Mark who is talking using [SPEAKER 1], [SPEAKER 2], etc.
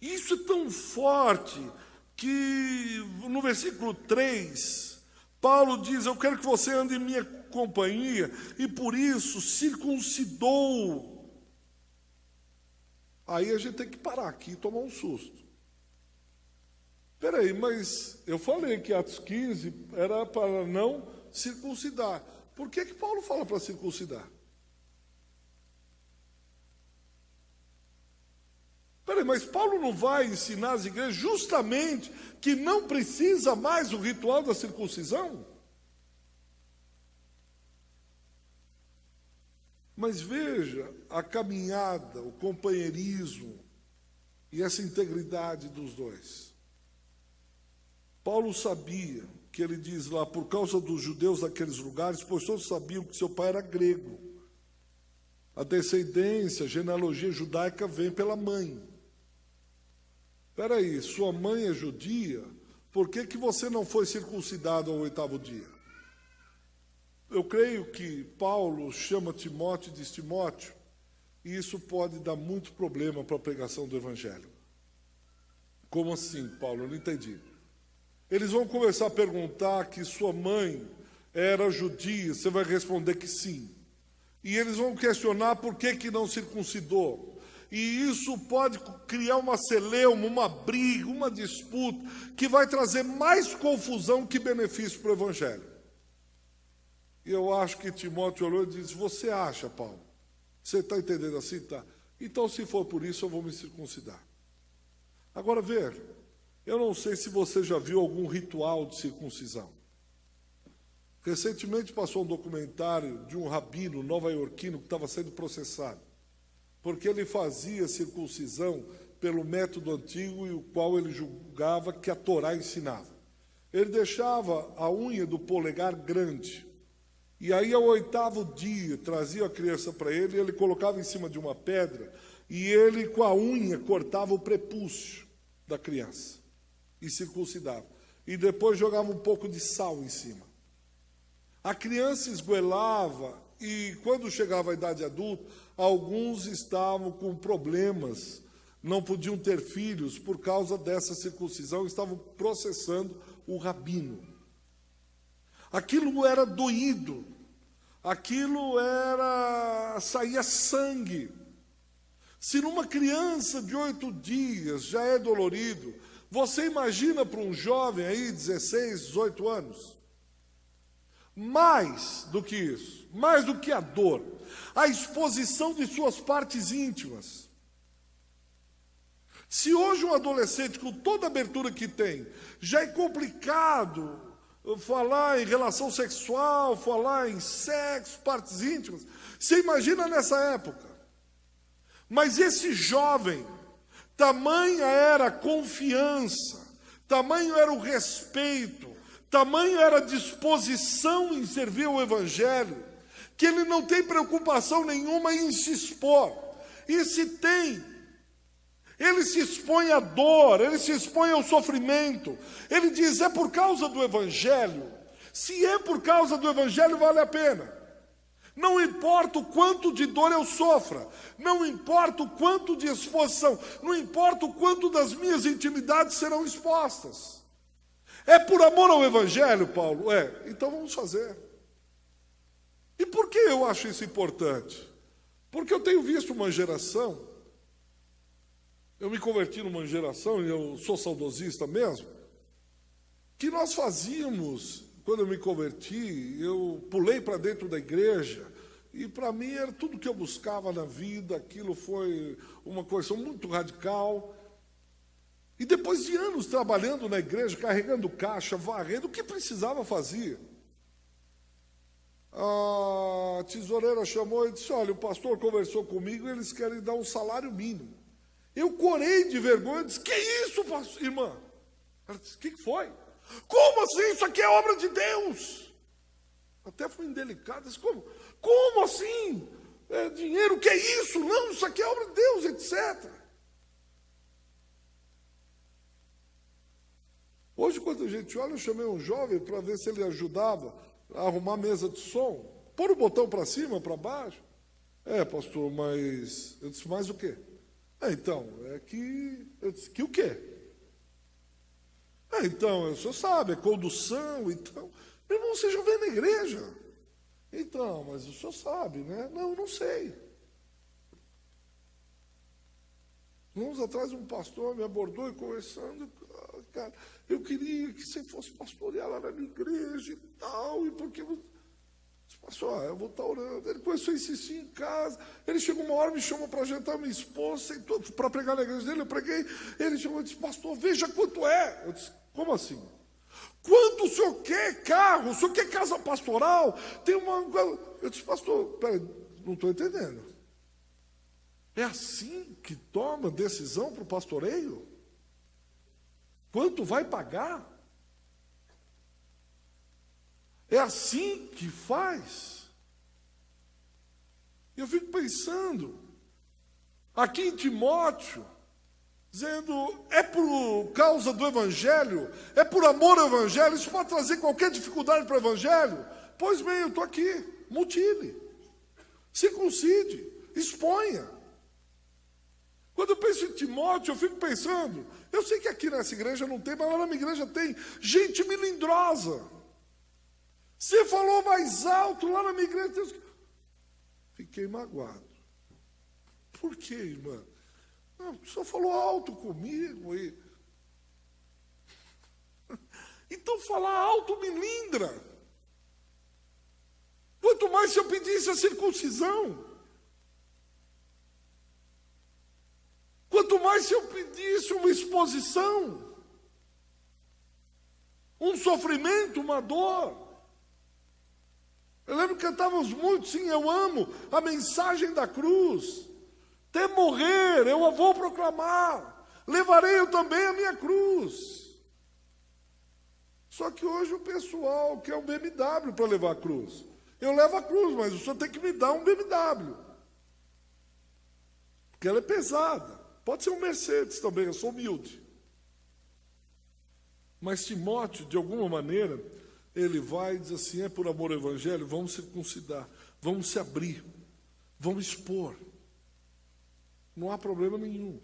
[SPEAKER 1] Isso é tão forte que no versículo 3, Paulo diz: eu quero que você ande em minha companhia, e por isso circuncidou. Aí a gente tem que parar aqui e tomar um susto. Espera aí, mas eu falei que Atos 15 era para não circuncidar. Por que Paulo fala para circuncidar? Espera aí, mas Paulo não vai ensinar as igrejas justamente que não precisa mais o ritual da circuncisão? Mas veja a caminhada, o companheirismo e essa integridade dos dois. Paulo sabia, que ele diz lá, por causa dos judeus daqueles lugares, pois todos sabiam que seu pai era grego. A descendência, a genealogia judaica vem pela mãe. Espera aí, sua mãe é judia, por que você não foi circuncidado ao 8º dia? Eu creio que Paulo chama Timóteo e diz: Timóteo, e isso pode dar muito problema para a pregação do Evangelho. Como assim, Paulo? Eu não entendi. Eles vão começar a perguntar que sua mãe era judia, você vai responder que sim. E eles vão questionar por que não circuncidou. E isso pode criar uma celeuma, uma briga, uma disputa, que vai trazer mais confusão que benefício para o Evangelho. E eu acho que Timóteo olhou e disse: você acha, Paulo? Você está entendendo assim? Tá. Então, se for por isso, eu vou me circuncidar. Agora, ver, eu não sei se você já viu algum ritual de circuncisão. Recentemente passou um documentário de um rabino nova-iorquino que estava sendo processado, porque ele fazia circuncisão pelo método antigo e o qual ele julgava que a Torá ensinava. Ele deixava a unha do polegar grande, e aí ao 8º dia trazia a criança para ele, e ele colocava em cima de uma pedra, e ele com a unha cortava o prepúcio da criança e circuncidava. E depois jogava um pouco de sal em cima. A criança esgoelava, e quando chegava à idade adulta, alguns estavam com problemas, não podiam ter filhos por causa dessa circuncisão, estavam processando o rabino. Aquilo era doído, aquilo saía sangue. Se numa criança de 8 dias já é dolorido, você imagina para um jovem aí, 16, 18 anos? Mais do que isso, mais do que a dor, a exposição de suas partes íntimas. Se hoje um adolescente, com toda a abertura que tem, já é complicado falar em relação sexual, falar em sexo, partes íntimas, você imagina nessa época. Mas esse jovem, tamanha era a confiança, tamanho era o respeito, tamanho era a disposição em servir ao Evangelho, que ele não tem preocupação nenhuma em se expor. E se tem, ele se expõe à dor, ele se expõe ao sofrimento. Ele diz: é por causa do Evangelho. Se é por causa do Evangelho, vale a pena. Não importa o quanto de dor eu sofra, não importa o quanto de exposição, não importa o quanto das minhas intimidades serão expostas. É por amor ao Evangelho, Paulo? É, então vamos fazer. E por que eu acho isso importante? Porque eu tenho visto uma geração, eu me converti numa geração, e eu sou saudosista mesmo, que nós fazíamos, quando eu me converti, eu pulei para dentro da igreja, e para mim era tudo que eu buscava na vida, aquilo foi uma coisa muito radical. E depois de anos trabalhando na igreja, carregando caixa, varrendo, o que precisava fazia. A tesoureira chamou e disse: olha, o pastor conversou comigo e eles querem dar um salário mínimo. Eu corei de vergonha e disse: que isso, pastor, irmã? Ela disse: o que foi? Como assim? Isso aqui é obra de Deus. Até foi indelicada. Disse: como assim? É dinheiro, o que é isso? Não, isso aqui é obra de Deus, etc. Hoje, quando a gente olha, eu chamei um jovem para ver se ele ajudava a arrumar a mesa de som. Pôr o botão para cima, para baixo. É, pastor, mas... Eu disse: mais o quê? Então, é que... Eu disse, que o quê? Então, o senhor sabe, é condução, então... Meu irmão, você já veio na igreja. Então, mas o senhor sabe, né? Não, eu não sei. Anos atrás, um pastor me abordou e conversando, cara, eu queria que você fosse pastorear lá na minha igreja e tal, e porque... Pastor, eu vou estar orando. Ele começou a insistir em casa. Ele chegou uma hora, me chamou para jantar, minha esposa, para pregar na igreja dele, eu preguei. Ele chamou e disse, pastor, veja quanto é. Eu disse, como assim? Quanto o senhor quer carro? O senhor quer casa pastoral? Tem uma... Eu disse, pastor, peraí, não estou entendendo. É assim que toma decisão para o pastoreio? Quanto vai pagar? É assim que faz? Eu fico pensando, aqui em Timóteo, dizendo, é por causa do Evangelho, é por amor ao Evangelho, isso pode trazer qualquer dificuldade para o Evangelho? Pois bem, eu estou aqui, mutile, circuncide, exponha. Quando eu penso em Timóteo, eu fico pensando, eu sei que aqui nessa igreja não tem, mas lá na minha igreja tem gente melindrosa. Você falou mais alto lá na minha igreja. Deus... Fiquei magoado. Por quê, irmã? Não, o senhor falou alto comigo. Então falar alto me lindra. Quanto mais se eu pedisse a circuncisão. Quanto mais se eu pedisse uma exposição. Um sofrimento, uma dor. Eu lembro que cantávamos muito, sim, eu amo a mensagem da cruz. Até morrer, eu a vou proclamar. Levarei eu também a minha cruz. Só que hoje o pessoal quer um BMW para levar a cruz. Eu levo a cruz, mas o senhor tem que me dar um BMW. Porque ela é pesada. Pode ser um Mercedes também, eu sou humilde. Mas Timóteo, de alguma maneira... Ele vai e diz assim, é por amor ao Evangelho, vamos circuncidar, vamos se abrir, vamos expor. Não há problema nenhum.